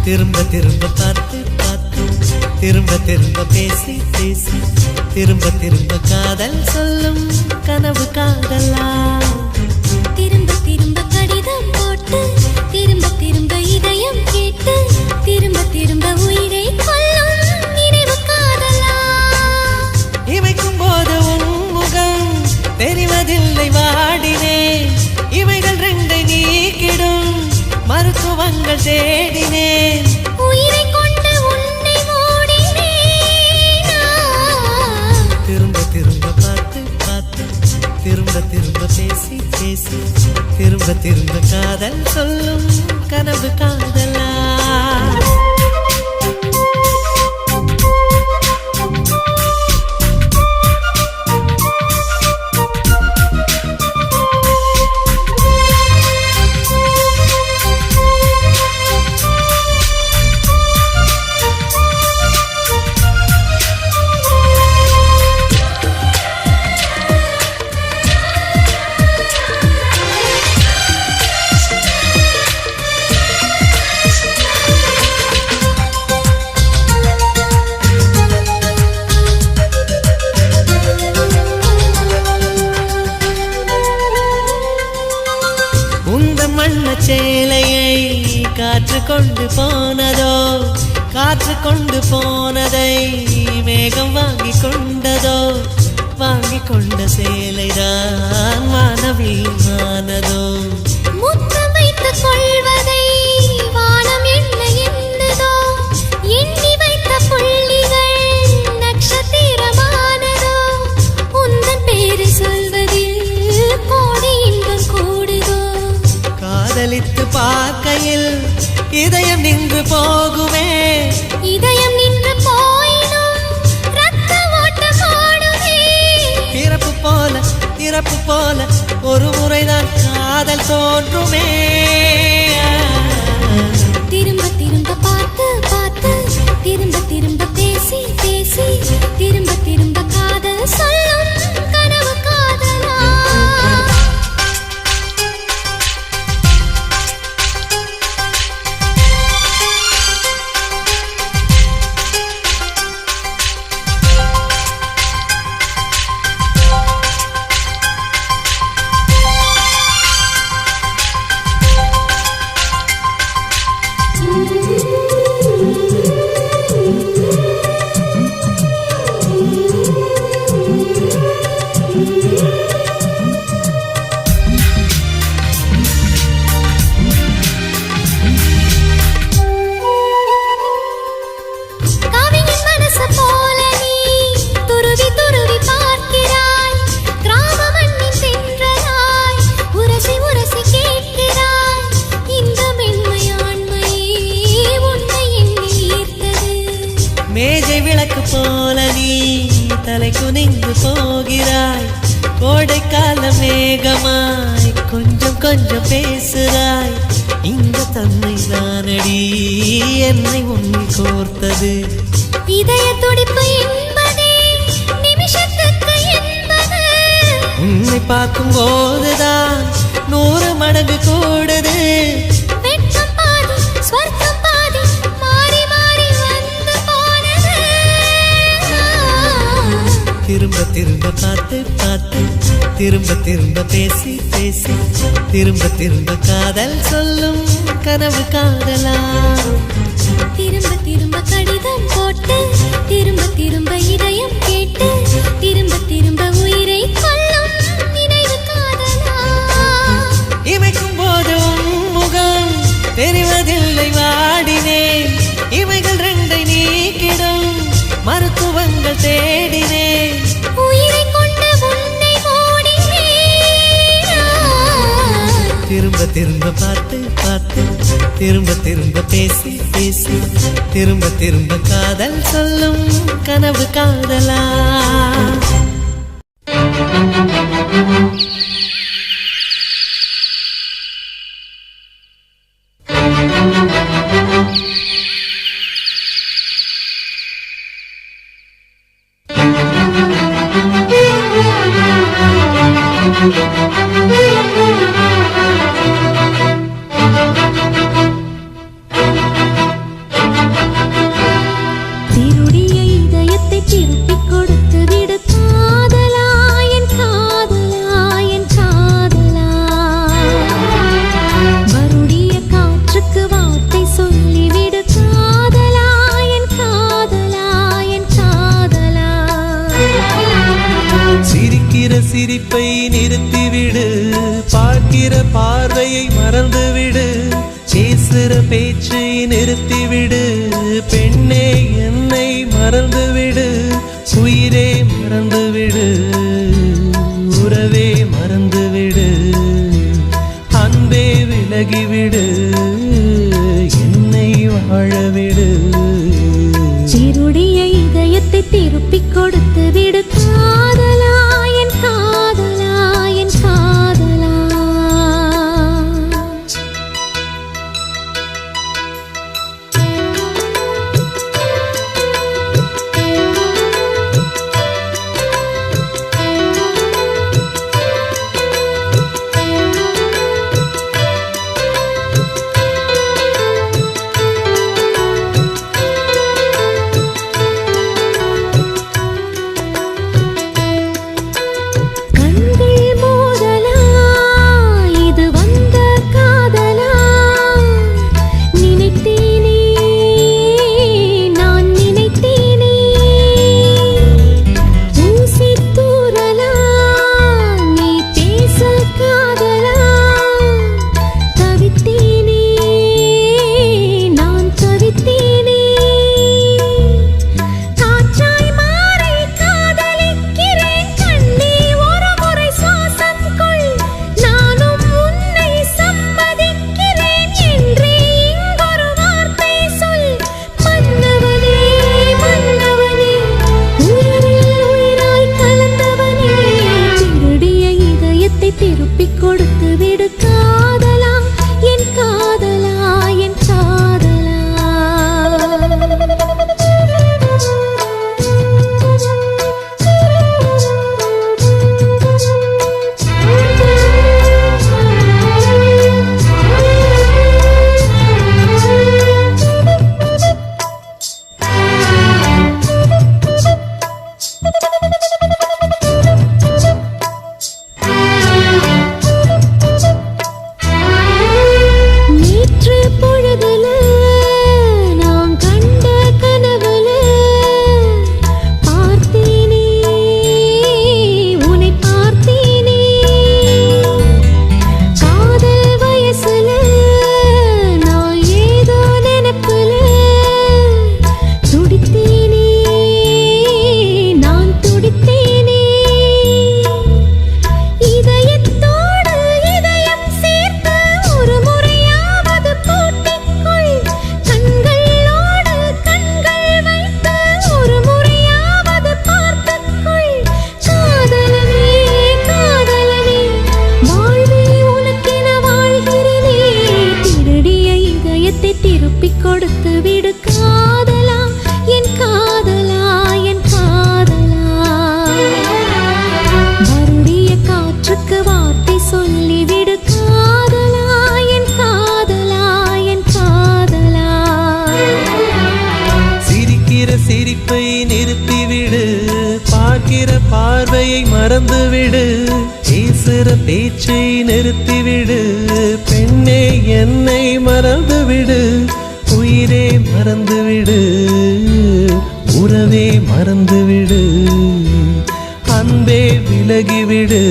திரும்ப திரும்ப பார்த்து பார்த்து திரும்ப திரும்ப பேசி பேசி திரும்ப திரும்ப காதல் சொல்லும் கனவு காதலா திரும்ப திரும்ப கடிதம் போட்டு திரும்ப திரும்ப இதயம் கேட்டு திரும்ப திரும்ப உயிரை கொல்லும் நினைவு காதலா இமைக்கும் போது உன் முகம் தெரிவதில்லை வாடினே இவைகள் ரெண்டை நீக்கிடும் மருத்துவங்கள் தேடினேன் உயிரை கொண்டு உன்னை மூடினேன் திரும்ப திரும்ப பார்த்து பார்த்து திரும்ப திரும்ப பேசி பேசி திரும்ப திரும்ப காதல் சொல்லும் கனவு காதலா சேலையை காற்று கொண்டு போனதோ காற்று கொண்டு போனதை மேகம் வாங்கி கொண்டதோ வாங்கி கொண்ட சேலைதான் வானவிமானதோ முத்தம் வைத்துக் கொள்வதை வானம் என்ன என்னதோ எண்ணி வைத்த புள்ளிகள் நட்சத்திரமானதோ உந்தன் பேரு சொல்வதில் கோடி இன்பம் கூடுதோ காதலித்து பார்க்கையில் இதயம் நின்று போகுமே இதயம் நின்று போயினும் ரத்த ஓட்டம் ஓடுமே பிறப்பு போல ஒரு முறைதான் காதல் தோன்றுமே திரும்ப திரும்ப பார்த்து பார்த்து திரும்ப திரும்ப பேசி பேசி திரும்ப திரும்ப காதல் சொல்லும் கனவு காதலா மேஜை விளக்கு போல நீ தலை குனிந்து போகிறாய் கோடைக்கால மேகமாய் கொஞ்சம் கொஞ்சம் பேசுகிறாய் இந்த தன்மை தானடி என்னை உன்னை கோர்த்தது இதய துடிப்பு என்பதே நிமிஷத்துக்கு என்பது உன்னை பார்க்கும் போதுதான் 100 மடங்கு கூடுது வெட்கம் பாதி ஸ்வர்க்கம் பாதி மாறி மாறி வந்து போனது திரும்ப திரும்ப பார்த்து பார்த்து திரும்ப திரும்ப பேசி பேசி திரும்ப திரும்ப காதல் சொல்லும் கனவு காதலா திரும்ப திரும்ப கடிதம் போட்டு திரும்ப திரும்ப இதயம் கேட்டு திரும்ப திரும்ப உயிரை கொல்லும் நினைவு காதலா இமைக்கும் போது உன் முகம் தெரிவதில்லை வாடினேன் இவைகள் ரெண்டை நீக்கிடும் மருத்துவங்கள் தேடினேன் உயிரை கொண்டு உன்னை மூடினேன் திரும்ப திரும்ப பார்த்து பார்த்து திரும்ப திரும்ப பேசி பேசி திரும்ப திரும்ப காதல் சொல்லும் கனவு காதலா பார்க்கிற பார்வையை மறந்துவிடு, பேசுற பேச்சை நிறுத்திவிடு. பெண்ணே என்னை மறந்துவிடு, உயிரே மறந்துவிடு, உறவே மறந்துவிடு, அன்பே விலகிவிடு, என்னை வாழவிடு. சிருடைய இதயத்தை திருப்பிக் கொடுத்து விடு காதலா, என் காதலா, என் காதலா. திருப்பிக் கொடுத்து விடு காதலா, என் காதலா, என் காதலா. திருப்பிக் கொடுத்து விடு காதலா, என் காதலா, என் காதலா. மறுடிய காற்றுக்கு வார்த்தை சொல்லிவிடு காதலா, என் காதலா, என் காதலா. சிரிக்கிற சிரிப்பை நிறுத்திவிடு, பார்க்கிற பார்வையை மறந்துவிடு, பேசுற பேச்சை நிறுத்திவிடு. பெண்ணே என்னை மறந்துவிடு, உயிரே மறந்துவிடு, உறவே மறந்துவிடு, அன்பே விலகிவிடு,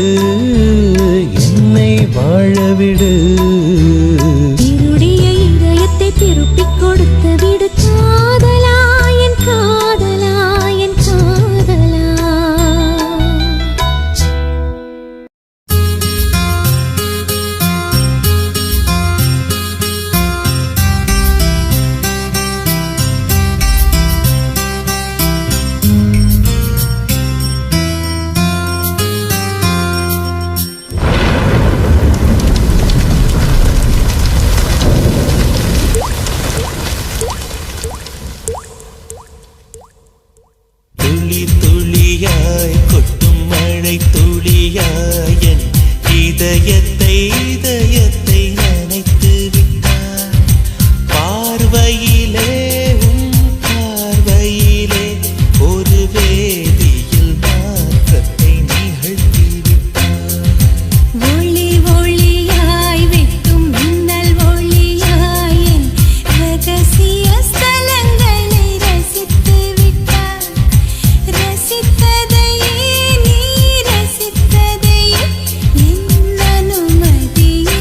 என்னை வாழவிடு. திருடைய இதயத்தை திருப்பிக் கொடுத்து விடு காதலா, என் காதலா, என் காதலா. இதயத்தை நனைத்து விட்டார். பார்வையிலே பார்வையிலே ஒரு வேதியில் மாற்றத்தை நிகழ்த்தி விட்டார். ஒளி ஒளியாய் வெட்டும் மின்னல் ஒளியாய் என் ரகசிய ஸ்தலங்களை ரசித்து விட்டார். ரசித்ததையே நீ ரசித்ததையே என் அனுமதியே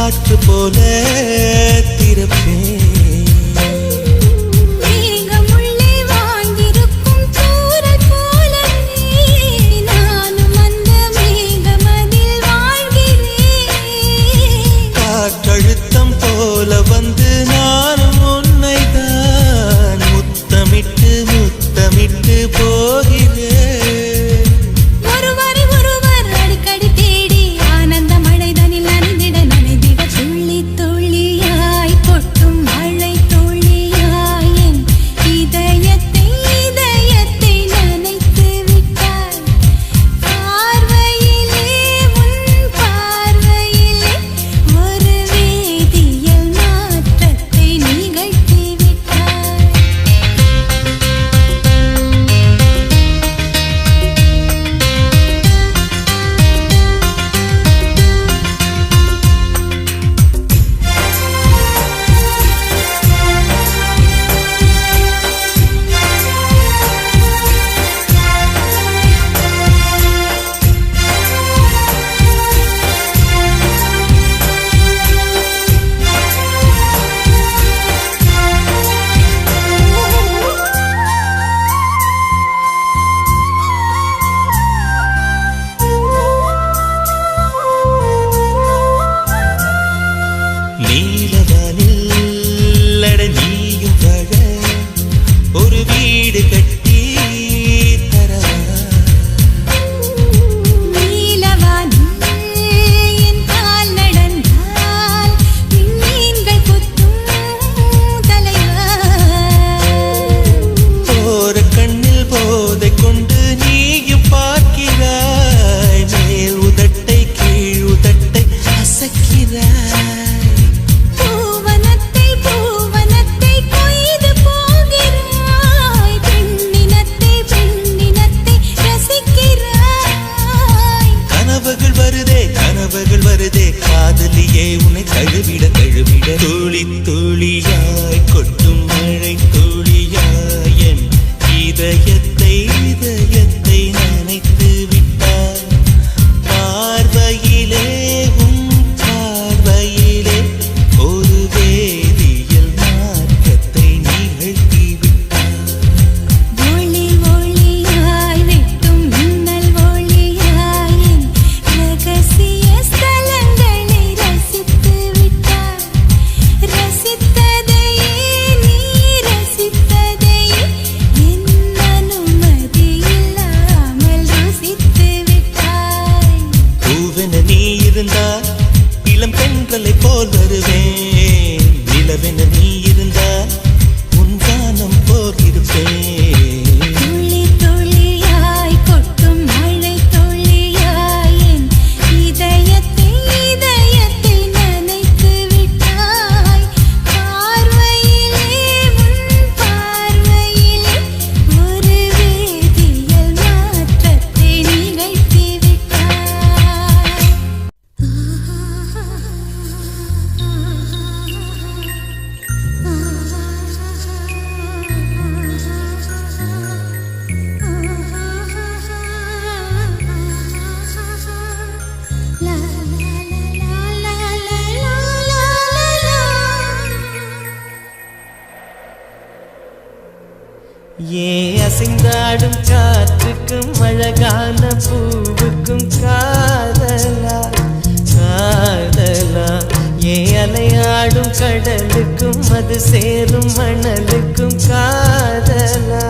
காற்று போல திறப்பேன். மேகமுள்ளே வாழ்ந்திருக்கும் தூறல் போலவே நானும் அந்த மேகமதில் வாழ்கிறேன். காற்றழுத்தம் போல வந்து நானும் உன்னைதான் முத்தமிட்டு முத்தமிட்டு போகிறேன். ஒருவரை ஒருவர் அடிக்கடி தேடி ஆனந்த மழைதனில் நனைந்திட நனைந்திட துள்ளி துள்ளியாய் கொட்டும் மழை துள்ளியாய் என் இதயத்தை இதயத்தை நனைத்து விட்டாய். பார்வையிலே உன் பார்வையிலே ஒரு வேதியியல் மாற்றத்தை நிகழ்த்தி விட்டாய். நீலவானில் அட நீயும் வாழ ஒரு வீடு கட்டி தரவா. நீலவானில் என் கால் நடந்தால் விண்மீன்கள் கொத்தும் தலைவா. போற கண்ணில் போதை கொண்டு நீயும் பார்க்கிறாய். மேல் உதட்டை கீழ் உதட்டை அசைக்கிறாய். பூவனத்தை பூவனத்தை கொய்து போகிறாய். பெண்ணினத்தை பெண்ணினத்தை ரசிக்கிறாய். கனவுகள் வருதே காதலியே உன்னை தழுவிட தழுவிட. துளி துளியாய் கொட்டும் மழை துளியாய் என் இதயத்தை இதயத்தை நனைத்து விட்டாய். பார்வையிலே உன் பார்வையிலே ஒரு வேதியியல் மாற்றத்தை நிகழ்த்தி விட்டாய். ஒளி ஒளியாய் வெட்டும் மின்னல் ஒளியாய் என் ரகசிய ஸ்தலங்களை ரசித்து விட்டாய். ரசித்ததையே நீ ரசித்ததையே என் அனுமதி இல்லாமல் ருசித்து விட்டாய். பூவென நீ இருந்தால் இளம் பெண்களை போல் வருவேன். நிலவென நீ இருந்தால் உன் வானம் போல் இருப்பேன். துளி துளியாய் கொட்டும் மழை துளியாய் என் இதயத்தை இதயத்தை நனைத்து விட்டாய். பார்வையிலே உன் பார்வையிலே ஒரு வேதியியல் மாற்றத்தை நிகழ்த்தி விட்டாய். ஏன் அசைந்தாடும் காற்றுக்கும் அழகான பூவுக்கும் காதலா காதலா. ஏன் அலையாடும் கடலுக்கும் அது சேரும் மணலுக்கும் காதலா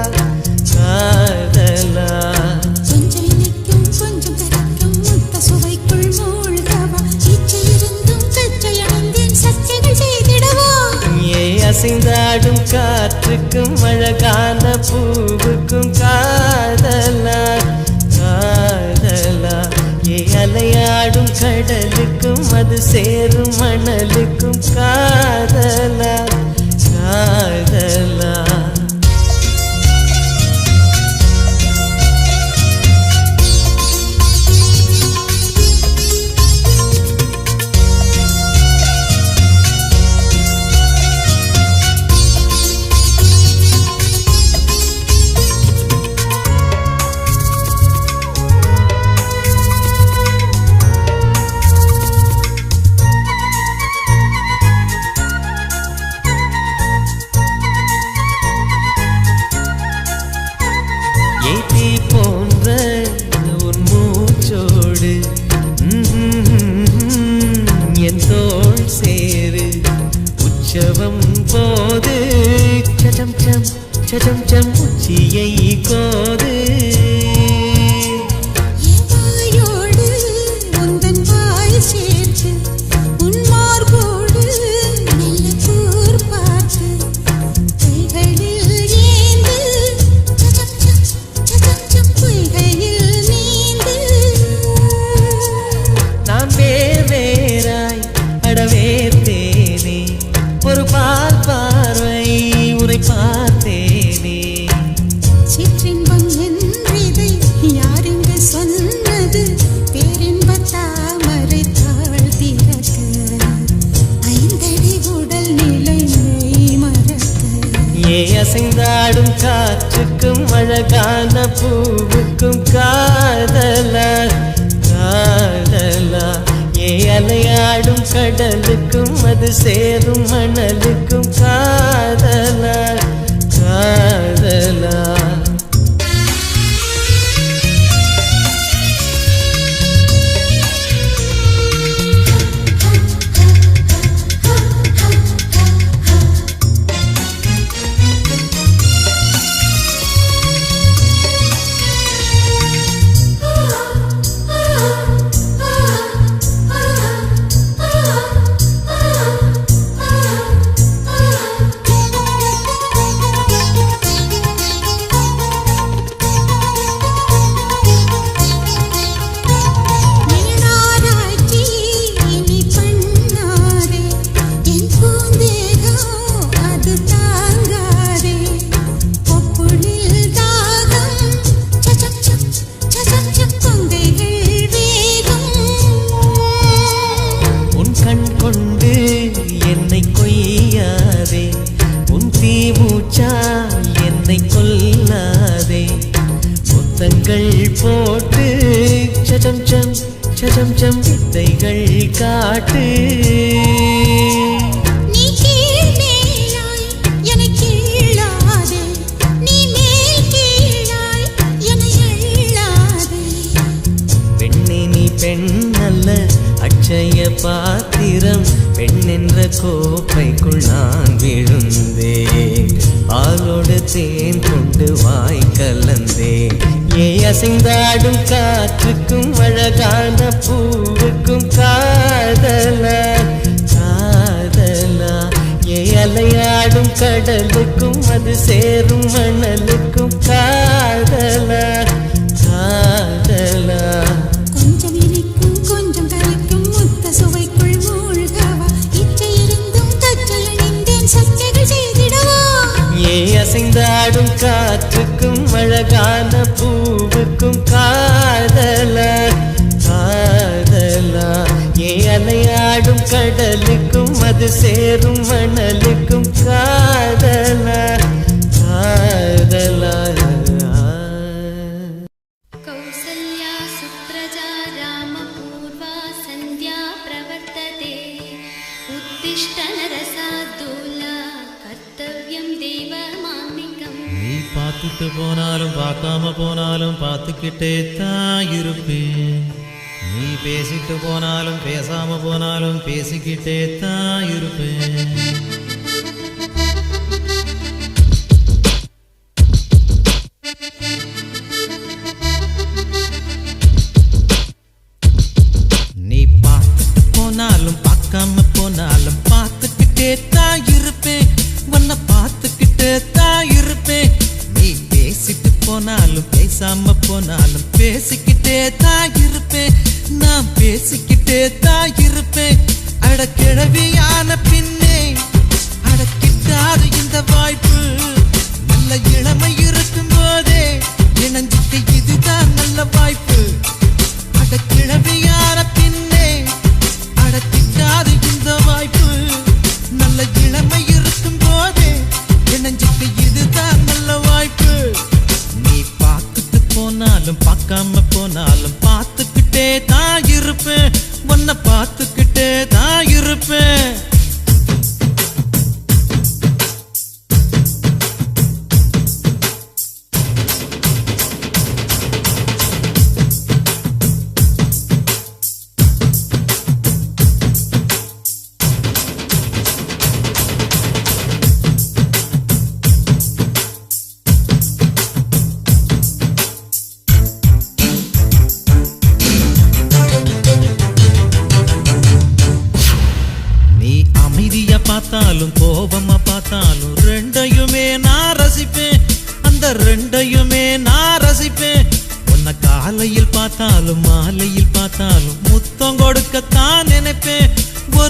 காதலா. கொஞ்சம் இனிக்கும் கொஞ்சம் கரைக்கும் முத்த சுவைக்குள் மூழ்கவா. இச்சையிருந்தும் கச்சை அணிந்தேன் சச்சைகள் செய்திடவா. ஏன் அசைந்தாடும் காற்றுக்கும் அழகான பூவுக்கும் காதலா காதலா. ஏன் அலையாடும் கடலுக்கும் அது சேரும் மணலுக்கும் காதலா காதலா. சம் சம் உச்சியை கோது வாயோடு உந்தன் வாய் சேர்த்து உன் மார்போடு நல்ல கூர் பார்த்து கைகளில் ஏந்து சச்சம் பொய்கையில் நீந்து நான் வேறாய் அடவேத்தேனே ஒரு பால் பார்வை உரை பார்த்தேனே சிற்றின்பம் என்றிதை யாரென்று சொன்னது பேரின்ப தாமரை தாழ் திறக்க ஐந்தடி உடல் நிலை மெய் மறக்க ஏ அசைந்தாடும் காற்றுக்கும் அழகான பூவுக்கும் காதலா காதலா ஏ அலையாடும் கடலுக்கும் அது சேரும் மணலுக்கும் காதலா காதலா நீனாராய்ச்சி இனி பண்ணாதே என் பூந்தேகம் அது தாங்காதே கொப்புளில் தாகம் சச்சம் கொங்கைகள் வேகம் உன் கண் கொண்டு என்னை கொய்யாதே உன் தீமூச்சால் என்னை கொல்லாதே முத்தங்கள் போட்டு சச்சம் வித்தைகள் காட்டு நீ கீழ் மேலாய் என்னை கீழாதே நீ மேல் கீழாய் என்னை அள்ளாதே பெண்ணே நீ பெண் அல்ல அட்சய பாத்திரம் பெண் என்ற கோப்பைக்குள் நான் விழுந்தேன் ஆளோடு தேன் கொண்டு வாய் கலந்தேன் ஏ அசைந்தாடும் காற்றுக்கும் அழகான பூவுக்கும் காதலா காதலா ஏ அலையாடும் கடலுக்கும் அது சேரும் மணலுக்கும் காதலா காதலா கொஞ்சம் இனிக்கும் கொஞ்சம் கரைக்கும் முத்த சுவைக்குள் மூழ்கவா இச்சை இருந்தும் கற்றை அணிந்தேன் சச்சைகள் செய்திடவா ஏ அசைந்தாடும் காற்றுக்கும் அழகான பூவுக்கும் காதலா காதலா ஏ அலையாடும் கடலுக்கும் அது சேரும் மணலுக்கும் காதலா காதலா कौसल्या सुप्रजा रामपूर्वा सन्ध्या प्रवर्तते उत्तिष्ठ नरसाद्दूला कर्तव्यं देवमान्निकम् நீ பார்த்துட்டு போனாலும் பார்க்காம போனாலும் பார்த்துக்கிட்டே தான் இருப்பேன் நீ பேசிட்டு போனாலும் பேசாம போனாலும் பேசிக்கிட்டே தான் இருப்பேன் நீ பார்த்துட்டு போனாலும் பார்க்காம போனாலும் பார்த்துக்கிட்டே தான் இருப்பேன் உன்னை பார்த்துக்கிட்டே தான் இருப்பேன் நீ பேசிட்டு போனாலும் பேசாம போனாலும் பேசிக்கிட்டே தான் இருப்பேன் நான் பேசிக்கிட்டே தான் இருப்பேன் அட கிழவியான பின்னே அடக்கிட்டாது இந்த வாய்ப்பு நல்ல இளமை இருக்கும் போதே இணைஞ்சிட்டு இதுதான் நல்ல வாய்ப்பு அட கிழவியான பின்னே அடக்கிட்டாது இந்த வாய்ப்பு நல்ல இளமை இருக்கும் போதே இணைஞ்சிட்டு இதுதான் நல்ல வாய்ப்பு நீ பார்த்துட்டு போனாலும் பார்க்காம போனாலும் பார்த்துக்கிட்டே தான் இருப்பேன் உன்னை பார்த்துக்கிட்டே தான் இருப்பேன்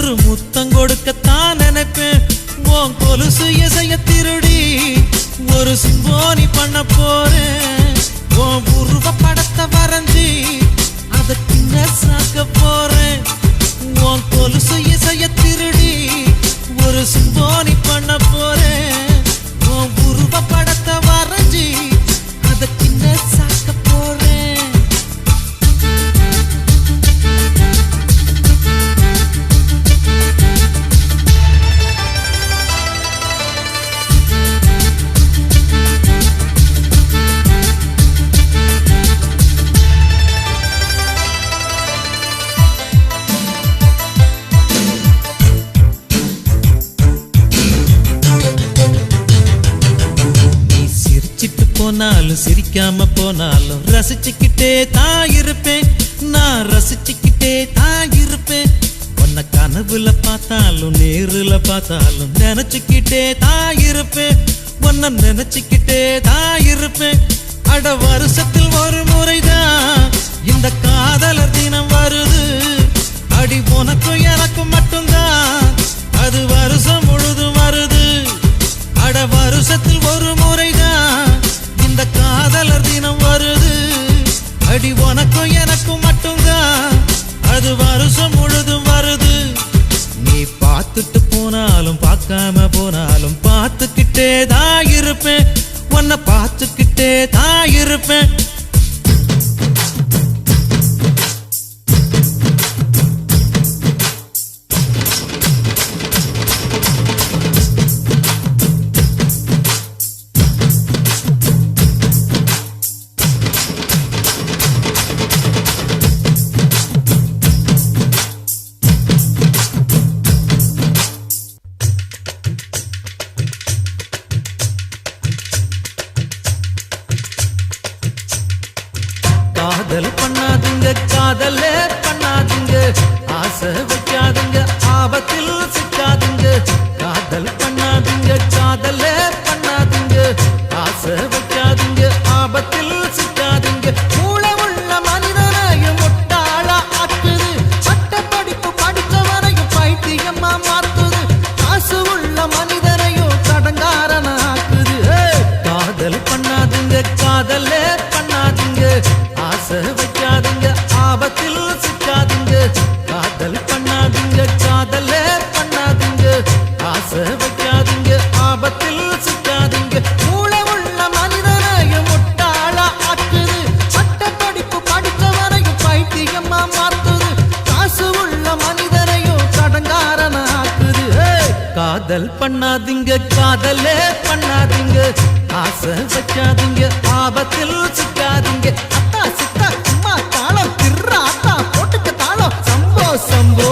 ஒரு முத்தம் கொடுக்கத்தான் நினைப்பேன் உன் கொலுசு இசைய திருடி ஒரு சிம்போனி பண்ண போறேன் உன் உருவ படத்தை வரைஞ்சி அதை கிண்ண சாக்க போறேன் உன் கொலுசு இசைய திருடி ஒரு சிம்போனி பண்ண போறேன் உன் உருவ படத்தை வரைஞ்சி அதை கிண்ண சாக்க போறேன் போனாலும் சிரிக்காம போனாலும் ரசிச்சுக்கிட்டே தான் இருப்பேன் நான் ரசிச்சுக்கிட்டே தான் இருப்பேன் உன்னை கனவுல பார்த்தாலும் நேருல பார்த்தாலும் நினைச்சுக்கிட்டே தான் இருப்பேன் உன்னை நினைச்சுக்கிட்டே தான் இருப்பேன் அட வருஷத்தில் ஒரு முறைதான் இந்த காதலர் தினம் வருது அடி உனக்கும் எனக்கும் மட்டும்தான் அது வருஷம் முழுதும் வருது அட வருஷத்தில் ஒரு முறைதான் இந்த காதலர் தினம் வருது அடி உனக்கும் எனக்கும் மட்டும்தான் அது வருஷம் முழுதும் வருது நீ பார்த்துட்டு போனாலும் பார்க்காம போனாலும் பார்த்துக்கிட்டே தான் இருப்பேன் உன்னை பார்த்துக்கிட்டே தான் இருப்பேன் காதல் பண்ணாதுங்க காதலே பண்ணாதுங்க ஆசை வைக்காதுங்க ஆபத்தில் சிக்காதுங்க காதல் பண்ணாதுங்க காதலே பண்ணாதுங்க ஆசை வைக்காதுங்க ஆபத்தில் சிக்காதுங்க மூளை உள்ள மனிதனையும் முட்டாளா ஆக்குது பட்ட படிப்பு படித்தவனையும் பைத்தியமா மாத்துது காசு உள்ள மனிதனையும் கடங்காரன ஆக்குது காதல் பண்ணாதுங்க காதலே பண்ணாதுங்க ஆசை வைக்காதுங்க ஆபத்தில் சிக்காதுங்க காதல் பண்ணாதுங்க காதலே பண்ணாதுங்க ஆசை வைக்காதுங்க ஆபத்தில் சிக்காதுங்க மூளை உள்ள மனிதனையும் முட்டாளா ஆக்குது பட்ட படிப்பு படித்தவனையும் பைத்தியமா மாத்துது காசு உள்ள மனிதனையும் கடங்காரன ஆக்குது காதல் பண்ணாதீங்க காதலே பண்ணாதீங்க ஆசை வைக்காதீங்க ஆபத்தில் சிக்காதீங்க அத்தா சித்தா அம்மா தாளம் திர்றா அத்தா போட்டுக்க தாளம் சம்போ சம்போ